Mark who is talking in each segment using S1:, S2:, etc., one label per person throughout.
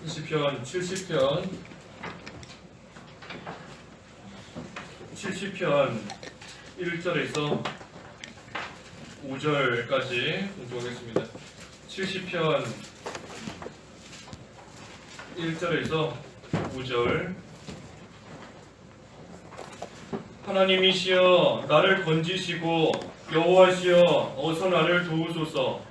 S1: 시편 70편 1절에서 5절까지 공부하겠습니다. 70편 1절에서 5절. 하나님이시여 나를 건지시고 여호와시여 어서 나를 도우소서.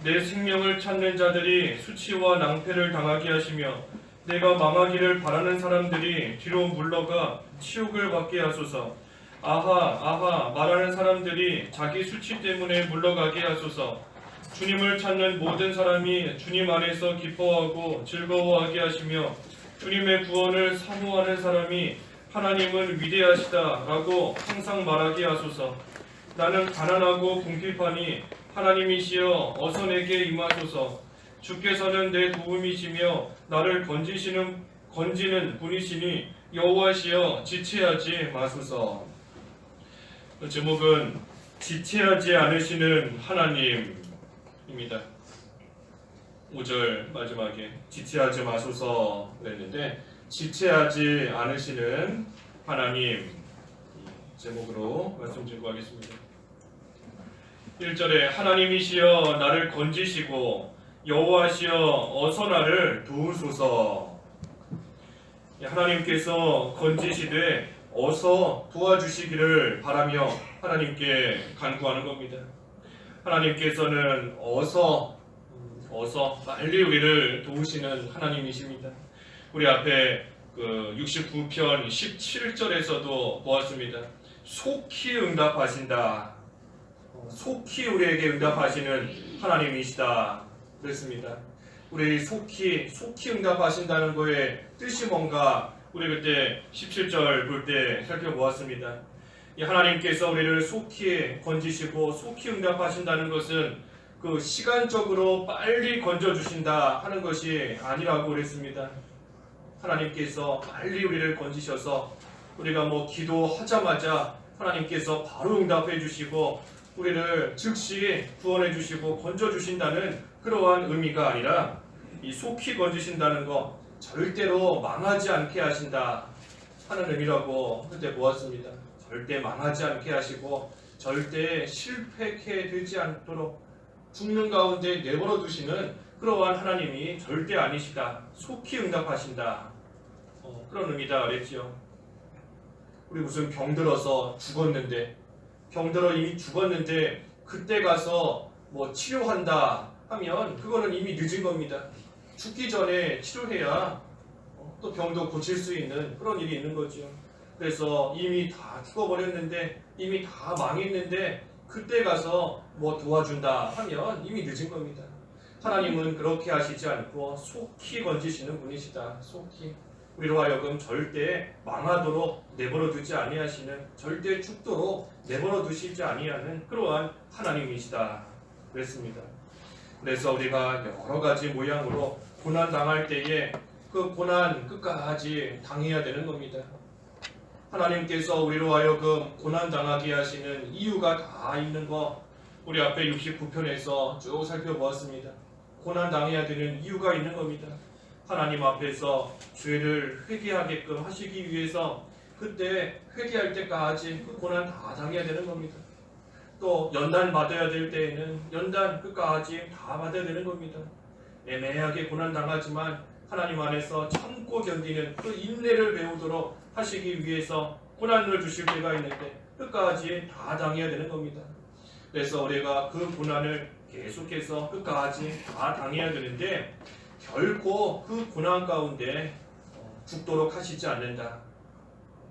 S1: 내 생명을 찾는 자들이 수치와 낭패를 당하게 하시며 내가 망하기를 바라는 사람들이 뒤로 물러가 치욕을 받게 하소서. 아하 말하는 사람들이 자기 수치 때문에 물러가게 하소서. 주님을 찾는 모든 사람이 주님 안에서 기뻐하고 즐거워하게 하시며 주님의 구원을 사모하는 사람이 하나님은 위대하시다라고 항상 말하게 하소서. 나는 가난하고 궁핍하니 하나님이시여 어서 내게 임하소서. 주께서는 내 도움이시며 나를 건지는 분이시니 여호와시여 지체하지 마소서. 제목은 지체하지 않으시는 하나님입니다. 5절 마지막에 지체하지 마소서 그랬는데 지체하지 않으시는 하나님 제목으로 말씀 드리고 하겠습니다. 1절에 하나님이시여 나를 건지시고 여호와시여 어서 나를 도우소서. 하나님께서 건지시되 어서 도와주시기를 바라며 하나님께 간구하는 겁니다. 하나님께서는 어서 빨리 우리를 도우시는 하나님이십니다. 우리 앞에 69편 17절에서도 보았습니다. 속히 응답하신다. 속히 우리에게 응답하시는 하나님이시다 그랬습니다. 우리 속히 응답하신다는 거에 뜻이 뭔가 우리 그때 17절 볼 때 살펴보았습니다. 이 하나님께서 우리를 속히 건지시고 속히 응답하신다는 것은 그 시간적으로 빨리 건져주신다 하는 것이 아니라고 그랬습니다. 하나님께서 빨리 우리를 건지셔서 우리가 기도하자마자 하나님께서 바로 응답해 주시고 우리를 즉시 구원해 주시고 건져 주신다는 그러한 의미가 아니라 이 속히 건지신다는 거 절대로 망하지 않게 하신다 하는 의미라고 그때 보았습니다. 절대 망하지 않게 하시고 절대 실패케 되지 않도록 죽는 가운데 내버려 두시는 그러한 하나님이 절대 아니시다. 속히 응답하신다. 그런 의미다 그랬지요. 우리 무슨 병들어서 병들어 이미 죽었는데 그때 가서 치료한다 하면 그거는 이미 늦은 겁니다. 죽기 전에 치료해야 또 병도 고칠 수 있는 그런 일이 있는 거죠. 그래서 이미 다 죽어버렸는데 이미 다 망했는데 그때 가서 도와준다 하면 이미 늦은 겁니다. 하나님은 그렇게 하시지 않고 속히 건지시는 분이시다. 속히 우리로 하여금 절대 망하도록 내버려 두지 아니하시는, 절대 죽도록 내버려 두시지 아니하는 그러한 하나님이시다 그랬습니다. 그래서 우리가 여러 가지 모양으로 고난 당할 때에 그 고난 끝까지 당해야 되는 겁니다. 하나님께서 우리로 하여금 고난 당하게 하시는 이유가 다 있는 거 우리 앞에 69편에서 쭉 살펴보았습니다. 고난 당해야 되는 이유가 있는 겁니다. 하나님 앞에서 죄를 회개하게끔 하시기 위해서 그때 회개할 때까지 그 고난 다 당해야 되는 겁니다. 또 연단 받아야 될 때에는 연단 끝까지 다 받아야 되는 겁니다. 애매하게 고난 당하지만 하나님 안에서 참고 견디는 그 인내를 배우도록 하시기 위해서 고난을 주실 때가 있는데 끝까지 다 당해야 되는 겁니다. 그래서 우리가 그 고난을 계속해서 끝까지 다 당해야 되는데 결코 그 고난 가운데 죽도록 하시지 않는다.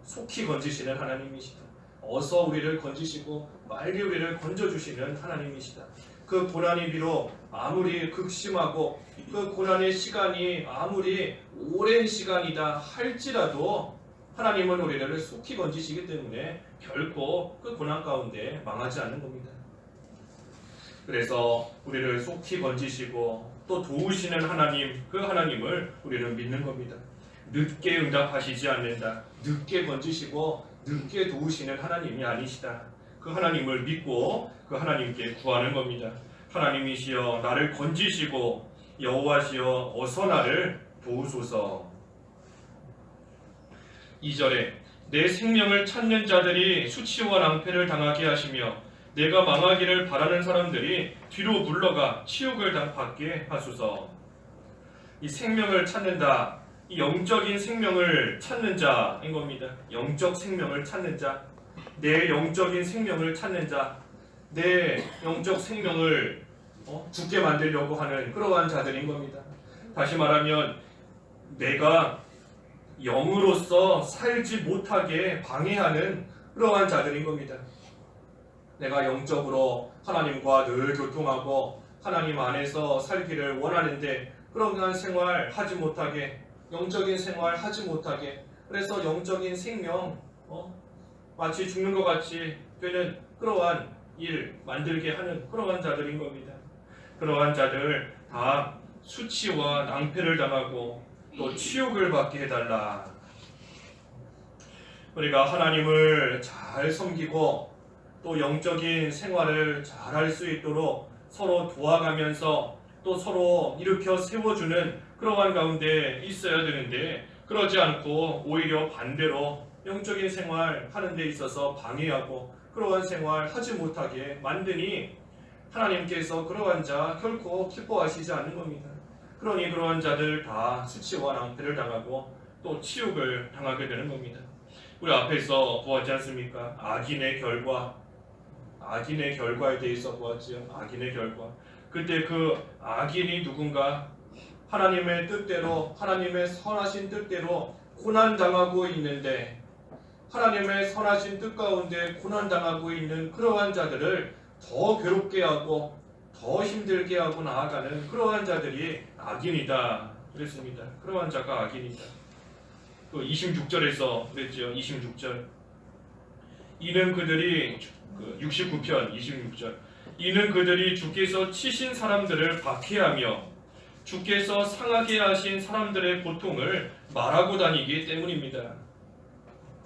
S1: 속히 건지시는 하나님이시다. 어서 우리를 건지시고 빨리 우리를 건져주시는 하나님이시다. 그 고난이 비록 아무리 극심하고 그 고난의 시간이 아무리 오랜 시간이다 할지라도 하나님은 우리를 속히 건지시기 때문에 결코 그 고난 가운데 망하지 않는 겁니다. 그래서 우리를 속히 건지시고 또 도우시는 하나님, 그 하나님을 우리는 믿는 겁니다. 늦게 응답하시지 않는다. 늦게 건지시고 늦게 도우시는 하나님이 아니시다. 그 하나님을 믿고 그 하나님께 구하는 겁니다. 하나님이시여 나를 건지시고 여호와시여 어서 나를 도우소서. 2절에 내 생명을 찾는 자들이 수치와 낭패를 당하게 하시며 내가 망하기를 바라는 사람들이 뒤로 물러가 치욕을 받게 하소서. 이 생명을 찾는다. 이 영적인 생명을 찾는 자인 겁니다. 영적 생명을 찾는 자. 내 영적인 생명을 찾는 자. 내 영적 생명을 죽게 만들려고 하는 그러한 자들인 겁니다. 다시 말하면 내가 영으로서 살지 못하게 방해하는 그러한 자들인 겁니다. 내가 영적으로 하나님과 늘 교통하고 하나님 안에서 살기를 원하는데 그러한 생활 하지 못하게, 영적인 생활 하지 못하게, 그래서 영적인 생명 마치 죽는 것 같이 되는 그러한 일 만들게 하는 그러한 자들인 겁니다. 그러한 자들 다 수치와 낭패를 당하고 또 치욕을 받게 해달라. 우리가 하나님을 잘 섬기고 또 영적인 생활을 잘 할 수 있도록 서로 도와가면서 또 서로 일으켜 세워주는 그러한 가운데 있어야 되는데, 그러지 않고 오히려 반대로 영적인 생활 하는 데 있어서 방해하고 그러한 생활 하지 못하게 만드니 하나님께서 그러한 자 결코 기뻐하시지 않는 겁니다. 그러니 그러한 자들 다 수치와 낭패를 당하고 또 치욕을 당하게 되는 겁니다. 우리 앞에서 보았지 않습니까? 악인의 결과에 대해서 보았지요. 악인의 결과. 그때 그 악인이 누군가? 하나님의 뜻대로, 하나님의 선하신 뜻대로 고난당하고 있는데, 하나님의 선하신 뜻 가운데 고난당하고 있는 그러한 자들을 더 괴롭게 하고 더 힘들게 하고 나아가는 그러한 자들이 악인이다 그랬습니다. 그러한 자가 악인이다. 그 26절에서 그랬죠. 26절. 이는 그들이 69편 26절. 이는 그들이 주께서 치신 사람들을 박해하며 주께서 상하게 하신 사람들의 고통을 말하고 다니기 때문입니다.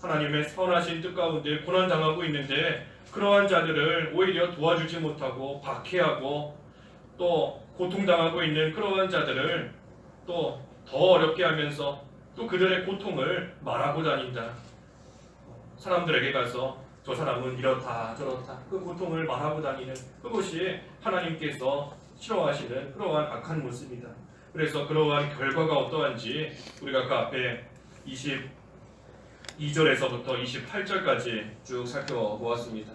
S1: 하나님의 선하신 뜻 가운데 고난당하고 있는데 그러한 자들을 오히려 도와주지 못하고 박해하고 또 고통당하고 있는 그러한 자들을 또 더 어렵게 하면서 또 그들의 고통을 말하고 다닌다. 사람들에게 가서 저 사람은 이렇다 저렇다 그 고통을 말하고 다니는 그것이 하나님께서 싫어하시는 그러한 악한 모습이다. 그래서 그러한 결과가 어떠한지 우리가 그 앞에 22절에서부터 28절까지 쭉 살펴보았습니다.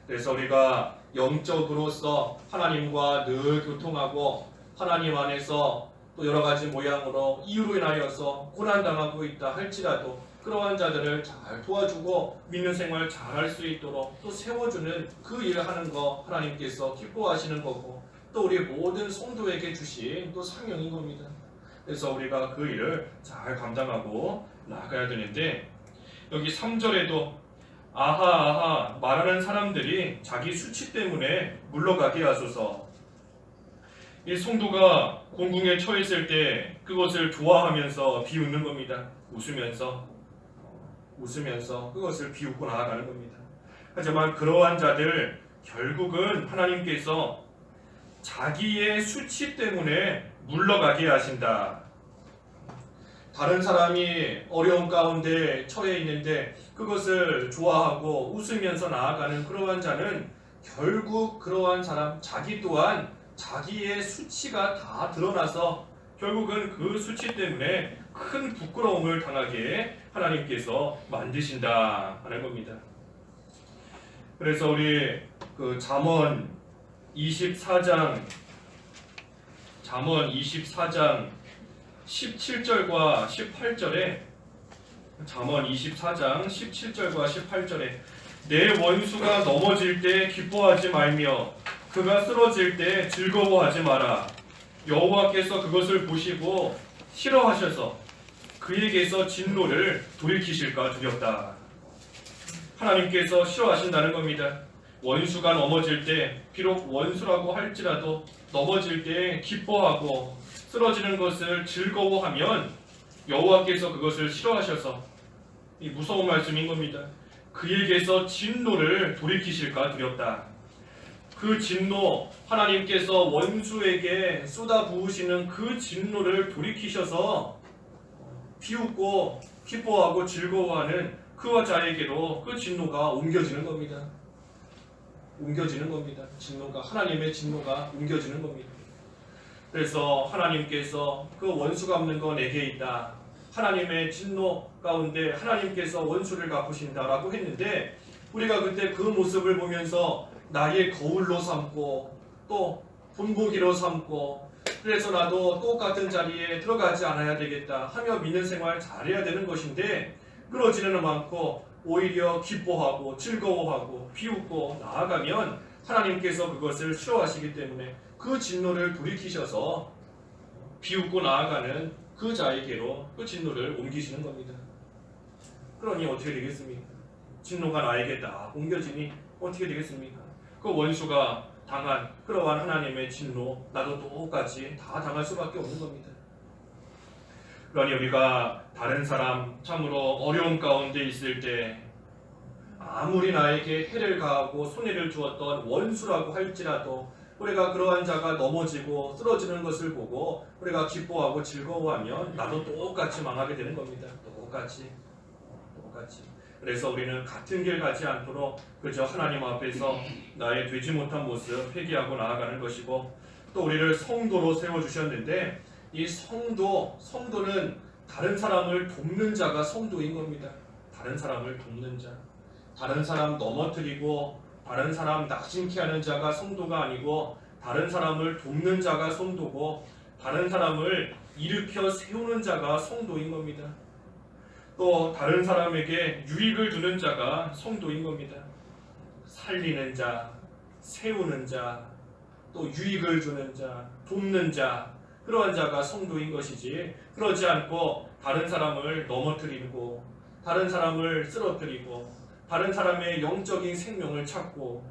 S1: 그래서 우리가 영적으로서 하나님과 늘 교통하고 하나님 안에서 또 여러 가지 모양으로 이유로 인하여서 고난당하고 있다 할지라도 그러한 자들을 잘 도와주고 믿는 생활 잘 할 수 있도록 또 세워주는 그 일을 하는 거 하나님께서 기뻐하시는 거고 또 우리 모든 성도에게 주신 또 상명인 겁니다. 그래서 우리가 그 일을 잘 감당하고 나가야 되는데, 여기 3절에도 아하 말하는 사람들이 자기 수치 때문에 물러가게 하소서. 이 성도가 공궁에 처했을 때 그것을 좋아하면서 비웃는 겁니다. 웃으면서 그것을 비웃고 나아가는 겁니다. 하지만 그러한 자들 결국은 하나님께서 자기의 수치 때문에 물러가게 하신다. 다른 사람이 어려운 가운데 처해 있는데 그것을 좋아하고 웃으면서 나아가는 그러한 자는 결국 그러한 사람 자기 또한 자기의 수치가 다 드러나서 결국은 그 수치 때문에 큰 부끄러움을 당하게 하나님께서 만드신다 하는 겁니다. 그래서 우리 그 잠언 24장 17절과 18절에 잠언 24장 17절과 18절에 내 원수가 넘어질 때 기뻐하지 말며 그가 쓰러질 때 즐거워하지 마라. 여호와께서 그것을 보시고 싫어하셔서 그에게서 진노를 돌이키실까 두렵다. 하나님께서 싫어하신다는 겁니다. 원수가 넘어질 때 비록 원수라고 할지라도 넘어질 때 기뻐하고 쓰러지는 것을 즐거워하면 여호와께서 그것을 싫어하셔서, 이 무서운 말씀인 겁니다. 그에게서 진노를 돌이키실까 두렵다. 그 진노, 하나님께서 원수에게 쏟아부으시는 그 진노를 돌이키셔서 비웃고 기뻐하고 즐거워하는 그와 자에게로 그 진노가 옮겨지는 겁니다. 옮겨지는 겁니다. 진노가, 하나님의 진노가 옮겨지는 겁니다. 그래서 하나님께서 그 원수가 없는 거 내게 있다, 하나님의 진노 가운데 하나님께서 원수를 갚으신다라고 했는데, 우리가 그때 그 모습을 보면서 나의 거울로 삼고 또 본보기로 삼고, 그래서 나도 똑같은 자리에 들어가지 않아야 되겠다 하며 믿는 생활 잘해야 되는 것인데, 그러지는 않고 오히려 기뻐하고 즐거워하고 비웃고 나아가면 하나님께서 그것을 싫어하시기 때문에 그 진노를 돌이키셔서 비웃고 나아가는 그 자에게로 그 진노를 옮기시는 겁니다. 그러니 어떻게 되겠습니까? 진노가 나에게 딱 옮겨지니 어떻게 되겠습니까? 그 원수가 당한 그러한 하나님의 진노, 나도 똑같이 다 당할 수밖에 없는 겁니다. 그러니 우리가 다른 사람 참으로 어려움 가운데 있을 때 아무리 나에게 해를 가하고 손해를 주었던 원수라고 할지라도 우리가 그러한 자가 넘어지고 쓰러지는 것을 보고 우리가 기뻐하고 즐거워하면 나도 똑같이 망하게 되는 겁니다. 똑같이. 그래서 우리는 같은 길 가지 않도록 그저 하나님 앞에서 나의 되지 못한 모습 회개하고 나아가는 것이고, 또 우리를 성도로 세워주셨는데 이 성도는 다른 사람을 돕는 자가 성도인 겁니다. 다른 사람을 돕는 자, 다른 사람 넘어뜨리고 다른 사람 낙심케 하는 자가 성도가 아니고, 다른 사람을 돕는 자가 성도고, 다른 사람을 일으켜 세우는 자가 성도인 겁니다. 또 다른 사람에게 유익을 주는 자가 성도인 겁니다. 살리는 자, 세우는 자, 또 유익을 주는 자, 돕는 자, 그러한 자가 성도인 것이지, 그러지 않고 다른 사람을 넘어뜨리고 다른 사람을 쓰러뜨리고 다른 사람의 영적인 생명을 찾고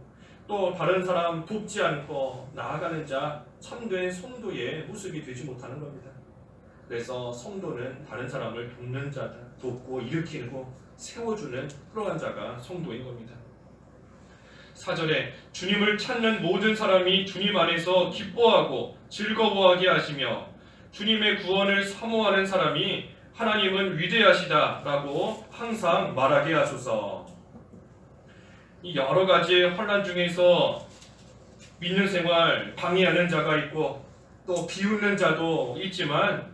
S1: 또 다른 사람 돕지 않고 나아가는 자, 참된 성도의 모습이 되지 못하는 겁니다. 그래서 성도는 다른 사람을 돕는 자다, 돕고 일으키고 세워주는 그러한 자가 성도인 겁니다. 4절에 주님을 찾는 모든 사람이 주님 안에서 기뻐하고 즐거워하게 하시며 주님의 구원을 사모하는 사람이 하나님은 위대하시다 라고 항상 말하게 하소서. 이 여러 가지 혼란 중에서 믿는 생활 방해하는 자가 있고 또 비웃는 자도 있지만,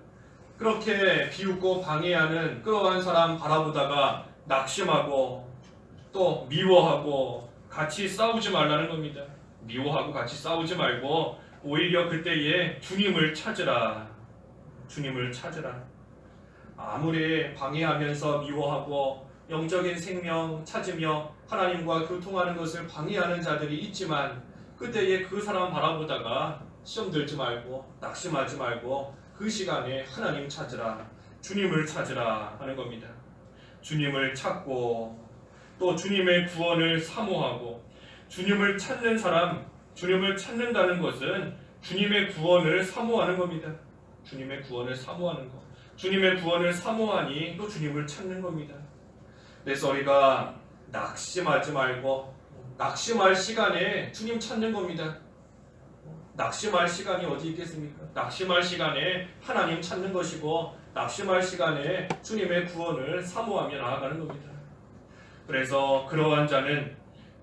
S1: 그렇게 비웃고 방해하는 그러한 사람 바라보다가 낙심하고 또 미워하고 같이 싸우지 말라는 겁니다. 미워하고 같이 싸우지 말고 오히려 그때에 주님을 찾으라. 주님을 찾으라. 아무리 방해하면서 미워하고 영적인 생명 찾으며 하나님과 교통하는 것을 방해하는 자들이 있지만, 그때에 그 사람 바라보다가 시험 들지 말고 낙심하지 말고 그 시간에 하나님 찾으라, 주님을 찾으라 하는 겁니다. 주님을 찾고 또 주님의 구원을 사모하고, 주님을 찾는 사람, 주님을 찾는다는 것은 주님의 구원을 사모하는 겁니다. 주님의 구원을 사모하는 것, 주님의 구원을 사모하니 또 주님을 찾는 겁니다. 그래서 우리가 낙심하지 말고 낙심할 시간에 주님 찾는 겁니다. 낙심할 시간이 어디 있겠습니까? 낙심할 시간에 하나님 찾는 것이고, 낙심할 시간에 주님의 구원을 사모하며 나아가는 겁니다. 그래서 그러한 자는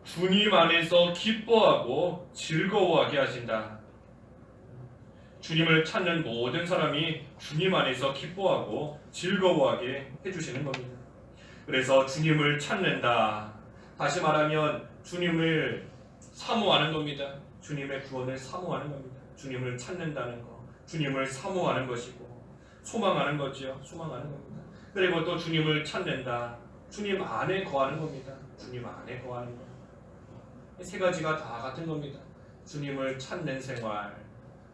S1: 주님 안에서 기뻐하고 즐거워하게 하신다. 주님을 찾는 모든 사람이 주님 안에서 기뻐하고 즐거워하게 해주시는 겁니다. 그래서 주님을 찾는다, 다시 말하면 주님을 사모하는 겁니다. 주님의 구원을 사모하는 겁니다. 주님을 찾는다는 것, 주님을 사모하는 것이고 소망하는 거죠. 소망하는 겁니다. 그리고 또 주님을 찾는다, 주님 안에 거하는 겁니다. 주님 안에 거하는 것. 세 가지가 다 같은 겁니다. 주님을 찾는 생활,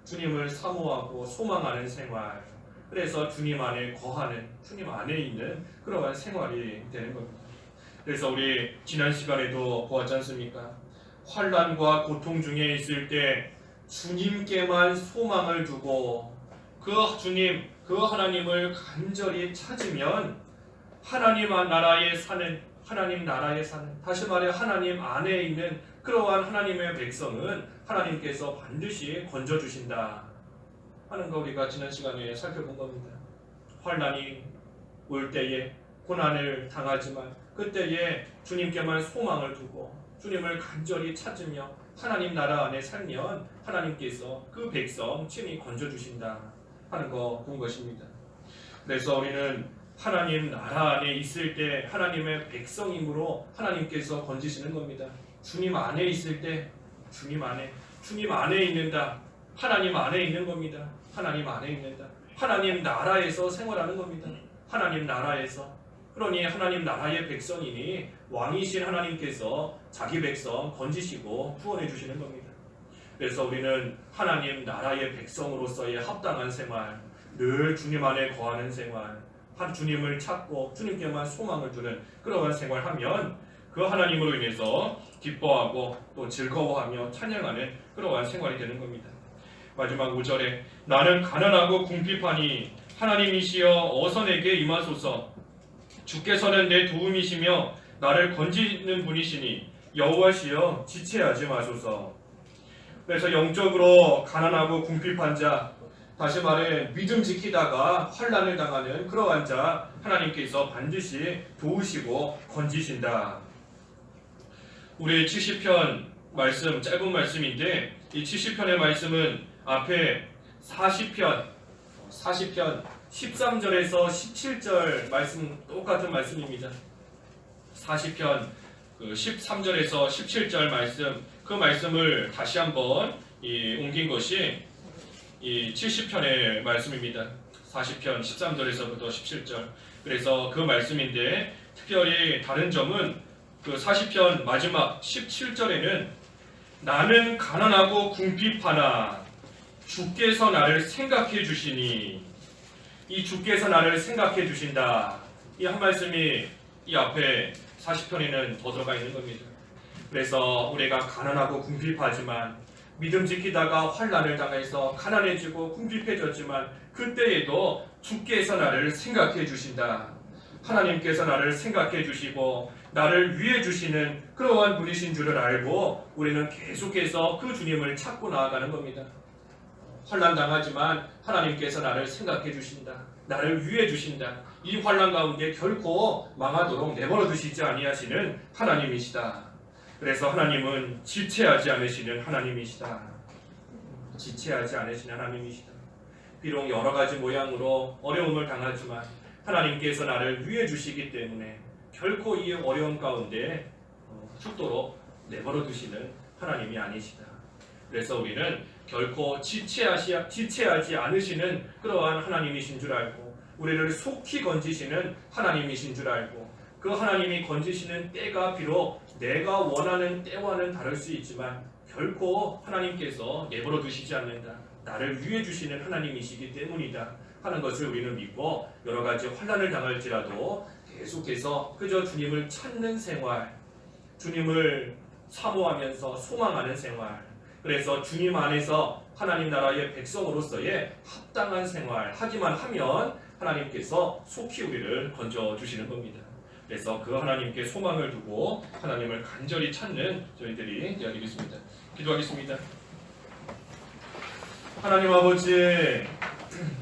S1: 주님을 사모하고 소망하는 생활, 그래서 주님 안에 거하는, 주님 안에 있는 그러한 생활이 되는 겁니다. 그래서 우리 지난 시간에도 보았지 않습니까? 환난과 고통 중에 있을 때 주님께만 소망을 두고 그 주님, 그 하나님을 간절히 찾으면 하나님 나라에 사는, 하나님 나라에 사는, 다시 말해 하나님 안에 있는 그러한 하나님의 백성은 하나님께서 반드시 건져주신다 하는 거 우리가 지난 시간에 살펴본 겁니다. 환난이 올 때에 고난을 당하지만 그때에 주님께만 소망을 두고 주님을 간절히 찾으며 하나님 나라 안에 살면 하나님께서 그 백성 친히 건져주신다 하는 거 본 것입니다. 그래서 우리는 하나님 나라 안에 있을 때 하나님의 백성이므로 하나님께서 건지시는 겁니다. 주님 안에 있을 때 주님 안에 있는다. 하나님 안에 있는 겁니다. 하나님 안에 있는다. 하나님 나라에서 생활하는 겁니다. 하나님 나라에서. 그러니 하나님 나라의 백성이니 왕이신 하나님께서 자기 백성 건지시고 구원해 주시는 겁니다. 그래서 우리는 하나님 나라의 백성으로서의 합당한 생활, 늘 주님 안에 거하는 생활, 주님을 찾고 주님께만 소망을 두는 그러한 생활하면 그 하나님으로 인해서 기뻐하고 또 즐거워하며 찬양하는 그러한 생활이 되는 겁니다. 마지막 5절에 나는 가난하고 궁핍하니 하나님이시여 어서 내게 임하소서. 주께서는 내 도움이시며 나를 건지는 분이시니 여호와시여 지체하지 마소서. 그래서 영적으로 가난하고 궁핍한 자, 다시 말해 믿음 지키다가 환난을 당하는 그러한 자 하나님께서 반드시 도우시고 건지신다. 우리 70편 말씀, 짧은 말씀인데 이 70편의 말씀은 앞에 40편 13절에서 17절 말씀 똑같은 말씀입니다. 40편 13절에서 17절 말씀, 그 말씀을 다시 한번 옮긴 것이 이 70편의 말씀입니다. 40편 13절에서부터 17절. 그래서 그 말씀인데 특별히 다른 점은 그 40편 마지막 17절에는 나는 가난하고 궁핍하나 주께서 나를 생각해 주시니, 이 주께서 나를 생각해 주신다, 이 한 말씀이 이 앞에 40편에는 더 들어가 있는 겁니다. 그래서 우리가 가난하고 궁핍하지만 믿음 지키다가 환난을 당해서 가난해지고 궁핍해졌지만 그때에도 주께서 나를 생각해 주신다. 하나님께서 나를 생각해 주시고 나를 위해 주시는 그러한 분이신 줄을 알고 우리는 계속해서 그 주님을 찾고 나아가는 겁니다. 환난 당하지만 하나님께서 나를 생각해 주신다. 나를 위해 주신다. 이 환난 가운데 결코 망하도록 내버려 두시지 아니하시는 하나님이시다. 그래서 하나님은 지체하지 않으시는 하나님이시다. 지체하지 않으시는 하나님이시다. 비록 여러 가지 모양으로 어려움을 당하지만 하나님께서 나를 위해 주시기 때문에 결코 이 어려움 가운데 죽도록 내버려 두시는 하나님이 아니시다. 그래서 우리는 결코 지체하지 않으시는 그러한 하나님이신 줄 알고 우리를 속히 건지시는 하나님이신 줄 알고 그 하나님이 건지시는 때가 비록 내가 원하는 때와는 다를 수 있지만 결코 하나님께서 내버려 두시지 않는다. 나를 위해 주시는 하나님이시기 때문이다 하는 것을 우리는 믿고 여러 가지 환난을 당할지라도 계속해서 그저 주님을 찾는 생활, 주님을 사모하면서 소망하는 생활, 그래서 주님 안에서 하나님 나라의 백성으로서의 합당한 생활 하기만 하면 하나님께서 속히 우리를 건져주시는 겁니다. 그래서 그 하나님께 소망을 두고 하나님을 간절히 찾는 저희들이 되어지겠습니다. 기도하겠습니다. 하나님 아버지,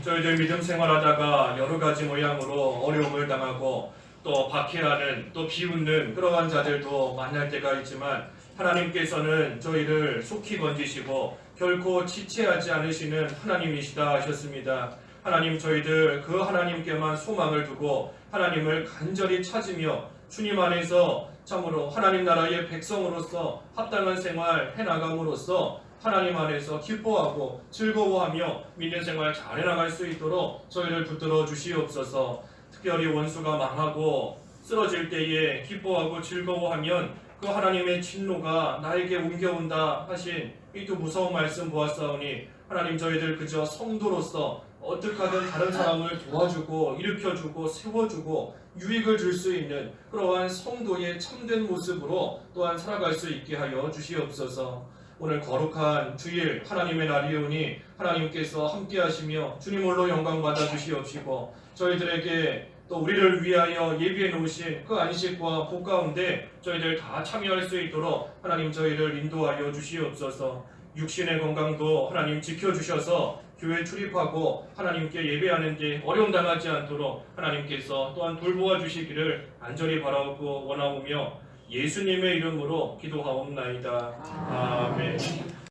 S1: 저희들 믿음 생활하다가 여러 가지 모양으로 어려움을 당하고 또 박해하는, 또 비웃는 그러한 자들도 만날 때가 있지만 하나님께서는 저희를 속히 건지시고 결코 지체하지 않으시는 하나님이시다 하셨습니다. 하나님, 저희들 그 하나님께만 소망을 두고 하나님을 간절히 찾으며 주님 안에서 참으로 하나님 나라의 백성으로서 합당한 생활 해나감으로써 하나님 안에서 기뻐하고 즐거워하며 믿는 생활 잘 해나갈 수 있도록 저희를 붙들어 주시옵소서. 특별히 원수가 망하고 쓰러질 때에 기뻐하고 즐거워하면 그 하나님의 진노가 나에게 옮겨온다 하신 이 또 무서운 말씀 보았사오니 하나님, 저희들 그저 성도로서 어떻게 하든 다른 사람을 도와주고 일으켜주고 세워주고 유익을 줄 수 있는 그러한 성도의 참된 모습으로 또한 살아갈 수 있게 하여 주시옵소서. 오늘 거룩한 주일 하나님의 날이오니 하나님께서 함께 하시며 주님 홀로 영광 받아 주시옵시고 저희들에게 또 우리를 위하여 예비해 놓으신 그 안식과 복 가운데 저희들 다 참여할 수 있도록 하나님 저희를 인도하여 주시옵소서. 육신의 건강도 하나님 지켜주셔서 교회 출입하고 하나님께 예배하는 데 어려움 당하지 않도록 하나님께서 또한 돌보아 주시기를 간절히 바라고 원하오며 예수님의 이름으로 기도하옵나이다. 아멘.